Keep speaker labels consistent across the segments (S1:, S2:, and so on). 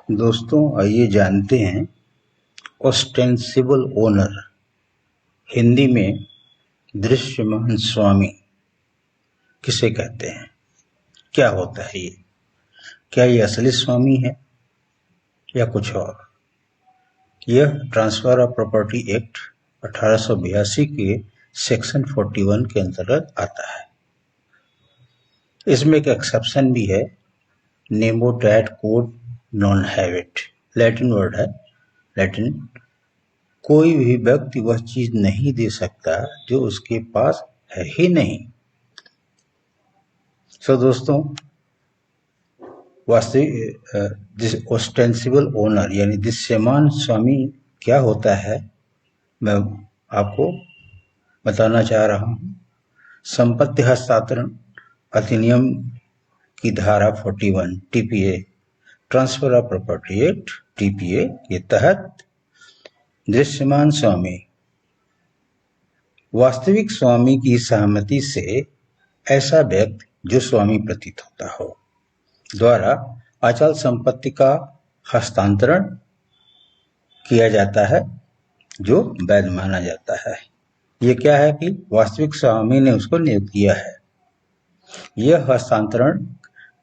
S1: दोस्तों, आइए जानते हैं ऑस्टेंसिबल ओनर, हिंदी में दृश्यमान स्वामी किसे कहते हैं? क्या होता है ये? क्या ये असली स्वामी है या कुछ और? यह ट्रांसफर ऑफ प्रॉपर्टी एक्ट 1882 के सेक्शन 41 के अंतर्गत आता है। इसमें एक एक्सेप्शन भी है, Nemo that code non habit, Latin word है, लैटिन। कोई भी व्यक्ति वह चीज नहीं दे सकता जो उसके पास है ही नहीं। दोस्तों, वास्तविक ऑस्टेंसिबल ओनर यानी दृश्यमान स्वामी क्या होता है, मैं आपको बताना चाह रहा हूं। संपत्ति हस्तांतरण अधिनियम की धारा 41 TPA, transfer of property act TPA के तहत दृश्यमान स्वामी वास्तविक स्वामी की सहमति से ऐसा व्यक्ति जो स्वामी प्रतीत होता हो द्वारा अचल संपत्ति का हस्तांतरण किया जाता है, जो वैध माना जाता है। ये क्या है कि वास्तविक स्वामी ने उसको नियुक्त किया है। यह हस्तांतरण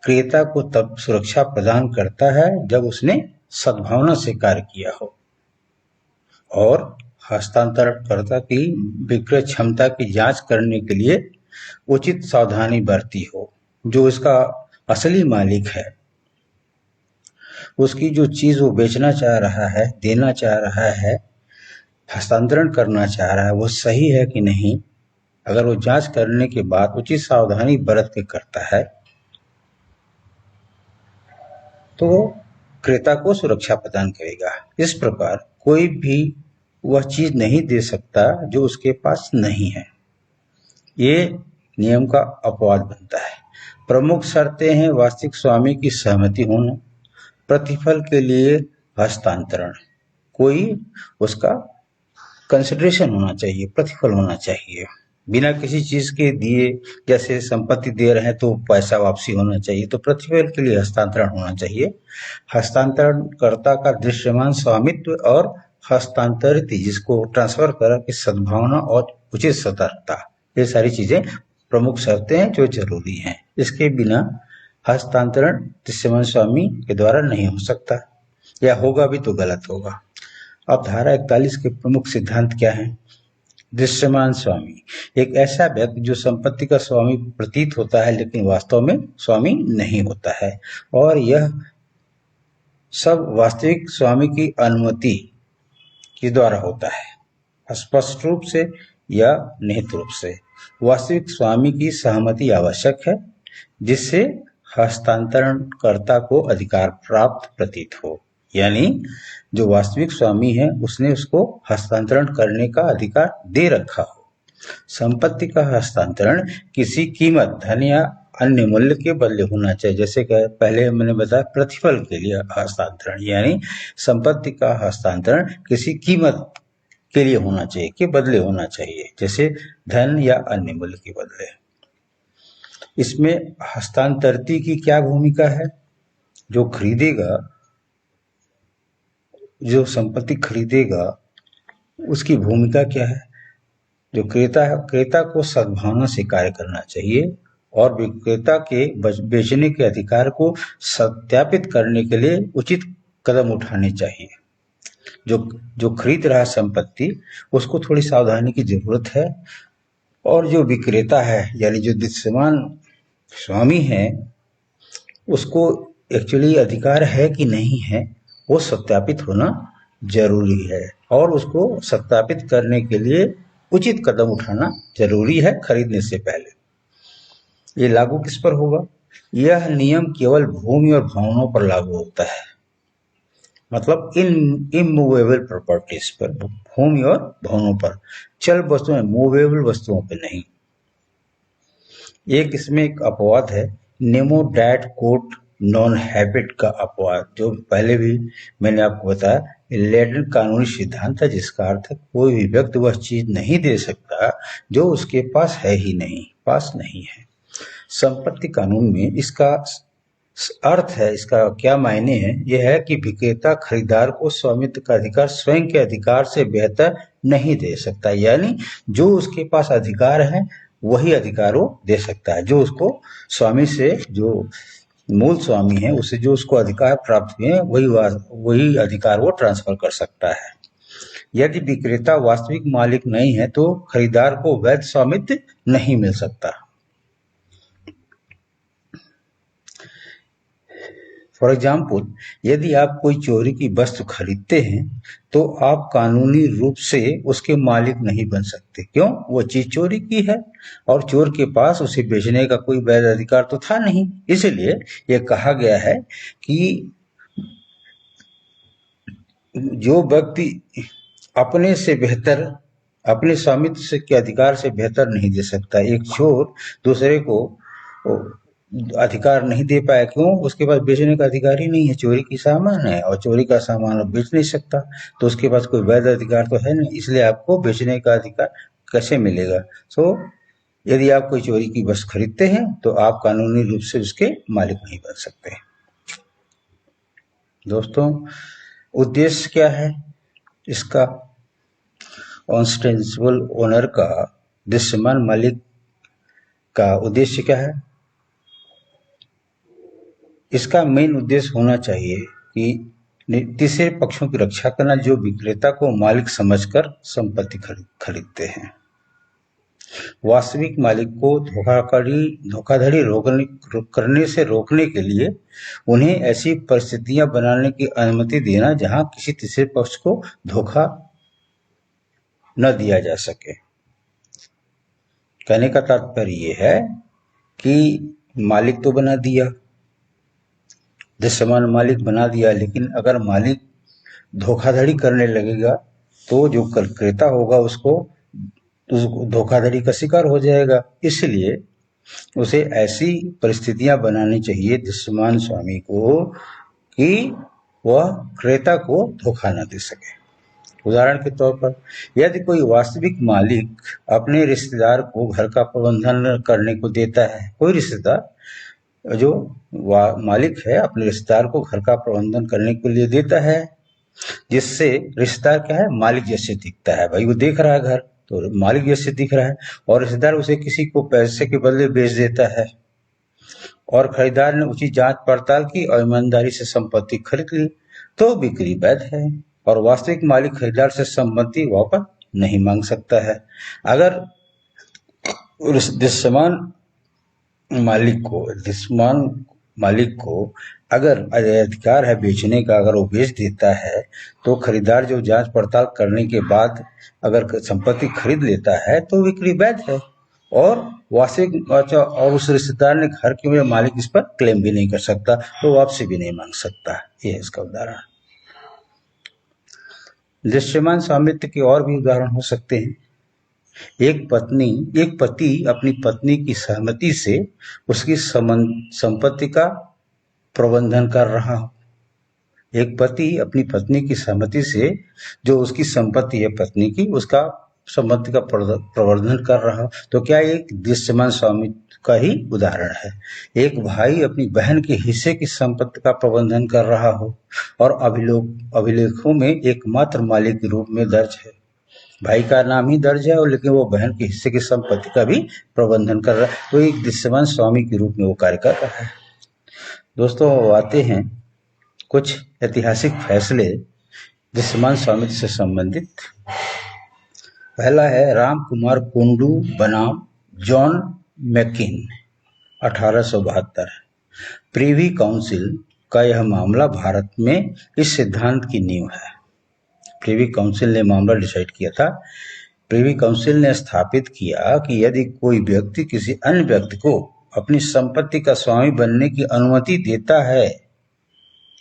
S1: क्रेता को तब सुरक्षा प्रदान करता है जब उसने सद्भावना से कार्य किया हो और हस्तांतरणकर्ता की विक्रय क्षमता की जांच करने के लिए उचित सावधानी बरती हो। जो इसका असली मालिक है, उसकी जो चीज वो बेचना चाह रहा है, देना चाह रहा है, हस्तांतरण करना चाह रहा है, वो सही है कि नहीं, अगर वो जांच करने के बाद उचित सावधानी बरत के करता है तो वो क्रेता को सुरक्षा प्रदान करेगा। इस प्रकार कोई भी वह चीज नहीं दे सकता जो उसके पास नहीं है। ये नियम का अपवाद बनता है। प्रमुख शर्तें हैं वास्तविक स्वामी की सहमति होना, प्रतिफल के लिए हस्तांतरण, कोई उसका कंसिडरेशन होना चाहिए, प्रतिफल होना चाहिए, बिना किसी चीज के दिए। जैसे संपत्ति दे रहे हैं तो पैसा वापसी होना चाहिए, तो प्रतिफल के लिए हस्तांतरण होना चाहिए। हस्तांतरणकर्ता का दृश्यमान स्वामित्व और हस्तांतरित जिसको ट्रांसफर करा की सद्भावना और उचित सतर्कता, ये सारी चीजें प्रमुख शर्तें हैं जो जरूरी हैं। इसके बिना हस्तांतरण दृश्यमान स्वामी के द्वारा नहीं हो सकता, या होगा भी तो गलत होगा। अब धारा 41 के प्रमुख सिद्धांत क्या हैं? दृश्यमान स्वामी एक ऐसा व्यक्ति जो संपत्ति का स्वामी प्रतीत होता है लेकिन वास्तव में स्वामी नहीं होता है, और यह सब वास्तविक स्वामी की अनुमति के द्वारा होता है, स्पष्ट रूप से या निहित रूप से। वास्तविक स्वामी की सहमति आवश्यक है जिससे हस्तांतरणकर्ता को अधिकार प्राप्त प्रतीत हो, यानी जो वास्तविक स्वामी है उसने उसको हस्तांतरण करने का अधिकार दे रखा हो। संपत्ति का हस्तांतरण किसी कीमत, धन या अन्य मूल्य के बदले होना चाहिए। जैसे कि पहले मैंने बताया, प्रतिफल के लिए हस्तांतरण, यानी संपत्ति का हस्तांतरण किसी कीमत के लिए होना चाहिए, के बदले होना चाहिए, जैसे धन या अन्य मूल्य के बदले। इसमें हस्तांतरती की क्या भूमिका है? जो खरीदेगा, जो संपत्ति खरीदेगा, उसकी भूमिका क्या है? जो क्रेता है, क्रेता को सद्भावना से कार्य करना चाहिए और विक्रेता के बेचने के अधिकार को सत्यापित करने के लिए उचित कदम उठाने चाहिए। जो खरीद रहा संपत्ति, उसको थोड़ी सावधानी की जरूरत है, और जो विक्रेता है यानी जो दृश्यमान स्वामी है, उसको एक्चुअली अधिकार है कि नहीं है वो सत्यापित होना जरूरी है, और उसको सत्यापित करने के लिए उचित कदम उठाना जरूरी है खरीदने से पहले। ये लागू किस पर होगा? यह नियम केवल भूमि और भवनों पर लागू होता है, मतलब इमूवेबल प्रॉपर्टीज पर, भूमि और भवनों पर। चल वस्तुएं, मूवेबल वस्तुओं पर नहीं। एक इसमें एक अपवाद है, Nemo that code non habit का अपवाद, जो पहले भी मैंने आपको बताया, लैटिन कानूनी सिद्धांत है जिसका अर्थ है कोई भी व्यक्ति वह चीज नहीं दे सकता जो उसके पास है ही नहीं, पास नहीं है। संपत्ति कानून में इसका अर्थ है, इसका क्या मायने है, यह है कि विक्रेता खरीदार को स्वामित्व का अधिकार स्वयं के अधिकार से बेहतर नहीं दे सकता, यानी जो उसके पास अधिकार है वही अधिकार वो दे सकता है। जो उसको स्वामी से, जो मूल स्वामी है, उससे जो उसको अधिकार प्राप्त हुए हैं वही अधिकार वो ट्रांसफर कर सकता है। यदि विक्रेता वास्तविक मालिक नहीं है तो खरीदार को वैध स्वामित्व नहीं मिल सकता। फॉर एग्जाम्पल, यदि आप कोई चोरी की वस्तु खरीदते हैं तो आप कानूनी रूप से उसके मालिक नहीं बन सकते। क्यों? वो चीज चोरी की है और चोर के पास उसे बेचने का कोई वैध अधिकार तो था नहीं। इसलिए यह कहा गया है कि जो व्यक्ति अपने से बेहतर, अपने स्वामित्व के अधिकार से बेहतर नहीं दे सकता। एक चोर दूसरे को अधिकार नहीं दे पाया, क्यों? उसके पास बेचने का अधिकार ही नहीं है। चोरी की सामान है और चोरी का सामान वो बेच नहीं सकता, तो उसके पास कोई वैध अधिकार तो है नहीं, इसलिए आपको बेचने का अधिकार कैसे मिलेगा? यदि आप कोई चोरी की वस्तु खरीदते हैं तो आप कानूनी रूप से उसके मालिक नहीं बन सकते। दोस्तों, उद्देश्य क्या है इसका? ऑनस्टेंसिबल ओनर का, दृश्यमान मालिक का उद्देश्य क्या है? इसका मेन उद्देश्य होना चाहिए कि तीसरे पक्षों की रक्षा करना, जो विक्रेता को मालिक समझकर संपत्ति खरीदते हैं। वास्तविक मालिक को धोखाधड़ी करने से रोकने के लिए उन्हें ऐसी परिस्थितियां बनाने की अनुमति देना जहां किसी तीसरे पक्ष को धोखा न दिया जा सके। कहने का तात्पर्य यह है कि मालिक तो बना दिया, दृश्यमान मालिक बना दिया, लेकिन अगर मालिक धोखाधड़ी करने लगेगा तो जो क्रेता होगा उसको धोखाधड़ी का शिकार हो जाएगा। इसलिए उसे ऐसी परिस्थितियां बनानी चाहिए दृश्यमान स्वामी को कि वह क्रेता को धोखा न दे सके। उदाहरण के तौर पर, यदि कोई वास्तविक मालिक अपने रिश्तेदार को घर का प्रबंधन करने को देता है, कोई रिश्तेदार जो मालिक है अपने रिश्तेदार को घर का प्रबंधन करने के लिए देता है, जिससे रिश्तेदार क्या है, मालिक जैसे दिखता है। भाई वो देख रहा है घर तो मालिक जैसे दिख रहा है, और रिश्तेदार उसे किसी को पैसे के बदले बेच देता है, और खरीदार ने उचित जांच पड़ताल की और ईमानदारी से संपत्ति खरीद ली, तो बिक्री वैध है और वास्तविक मालिक खरीदार से संपत्ति वापस नहीं मांग सकता है। अगर दृश्यमान मालिक को अगर अधिकार है बेचने का, अगर वो बेच देता है तो खरीदार जो जांच पड़ताल करने के बाद अगर संपत्ति खरीद लेता है तो बिक्री वैध है, और वास्तविक और उस रिश्तेदार ने घर के मालिक इस पर क्लेम भी नहीं कर सकता, तो वापसी भी नहीं मांग सकता। ये है इसका उदाहरण। दृश्यमान स्वामित्व के और भी उदाहरण हो सकते हैं। एक पति अपनी पत्नी की सहमति से उसकी संपत्ति का प्रबंधन कर रहा हो। एक पति अपनी पत्नी की सहमति से जो उसकी संपत्ति है पत्नी की, उसका संपत्ति का प्रबंधन कर रहा हो, तो क्या एक दृश्यमान स्वामित्व का ही उदाहरण है। एक भाई अपनी बहन के हिस्से की संपत्ति का प्रबंधन कर रहा हो और अभिलेखों में एकमात्र मालिक के रूप में दर्ज है, भाई का नाम ही दर्ज है और लेकिन वो बहन के हिस्से की संपत्ति का भी प्रबंधन कर रहा है, तो एक दृश्यमान स्वामी के रूप में वो कार्य कर रहा है। दोस्तों, आते हैं कुछ ऐतिहासिक फैसले दृश्यमान स्वामित्व से संबंधित। पहला है राम कुमार कुंडू बनाम जॉन मैकिन 1872। प्रिवी काउंसिल का यह मामला भारत में इस सिद्धांत की नींव है। प्रिवी काउंसिल ने मामला डिसाइड किया था। प्रिवी काउंसिल ने स्थापित किया कि यदि कोई व्यक्ति किसी अन्य व्यक्ति को अपनी संपत्ति का स्वामी बनने की अनुमति देता है,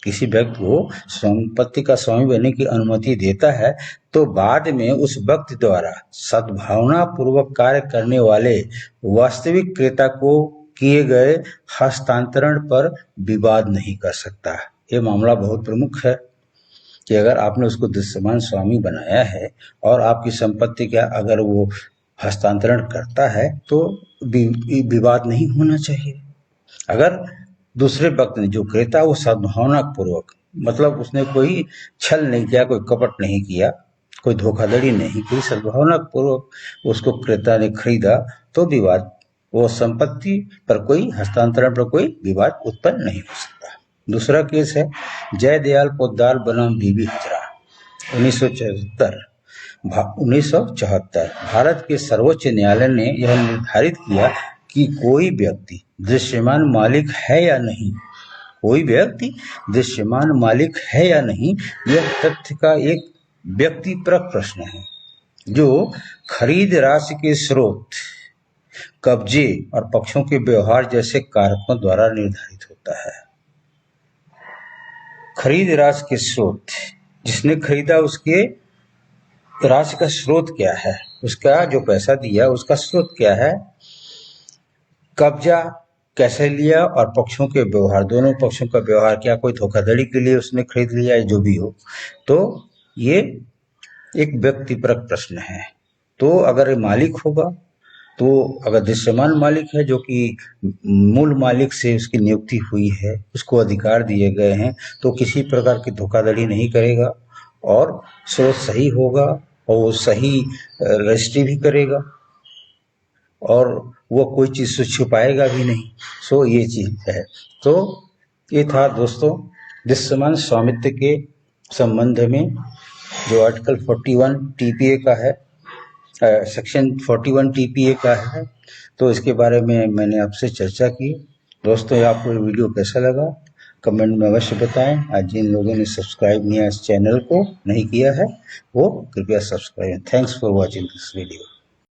S1: किसी व्यक्ति को संपत्ति का स्वामी बनने की अनुमति देता है, तो बाद में उस व्यक्ति द्वारा सद्भावना पूर्वक कार्य करने वाले वास्तविक क्रेता को किए गए हस्तांतरण पर विवाद नहीं कर सकता। ये मामला बहुत प्रमुख है कि अगर आपने उसको दृश्यमान स्वामी बनाया है और आपकी संपत्ति का अगर वो हस्तांतरण करता है तो विवाद नहीं होना चाहिए। अगर दूसरे व्यक्ति ने जो क्रेता वो सद्भावना पूर्वक, मतलब उसने कोई छल नहीं किया, कोई कपट नहीं किया, कोई धोखाधड़ी नहीं की, सद्भावना पूर्वक उसको क्रेता ने खरीदा, तो विवाद, वो संपत्ति पर कोई हस्तांतरण पर कोई विवाद उत्पन्न नहीं हो सकता। दूसरा केस है जयदयाल पोद्दार बनाम बीबी हजरा 1974। भारत के सर्वोच्च न्यायालय ने यह निर्धारित किया कि कोई व्यक्ति दृश्यमान मालिक है या नहीं, कोई व्यक्ति दृश्यमान मालिक है या नहीं, यह तथ्य का एक व्यक्तिपरक प्रश्न है जो खरीद राशि के स्रोत, कब्जे और पक्षों के व्यवहार जैसे कारकों द्वारा निर्धारित होता है। खरीद राशि के स्रोत, जिसने खरीदा उसके राशि का स्रोत क्या है, उसका जो पैसा दिया उसका स्रोत क्या है, कब्जा कैसे लिया और पक्षों के व्यवहार, दोनों पक्षों का व्यवहार, क्या कोई धोखाधड़ी के लिए उसने खरीद लिया है, जो भी हो, तो ये एक व्यक्तिपरक प्रश्न है। तो अगर मालिक होगा, तो अगर दृश्यमान मालिक है जो कि मूल मालिक से उसकी नियुक्ति हुई है, उसको अधिकार दिए गए हैं, तो किसी प्रकार की धोखाधड़ी नहीं करेगा और स्रोत सही होगा और वो सही रजिस्ट्री भी करेगा और वो कोई चीज़ से छुपाएगा भी नहीं। सो ये चीज़ है। तो ये था दोस्तों दृश्यमान स्वामित्व के संबंध में जो आर्टिकल 41 टीपीए का है, सेक्शन 41 टीपीए का है, तो इसके बारे में मैंने आपसे चर्चा की। दोस्तों आपको ये वीडियो कैसा लगा कमेंट में अवश्य बताएं। आज जिन लोगों ने सब्सक्राइब नहीं इस चैनल को नहीं किया है वो कृपया subscribe. Thanks for watching this video.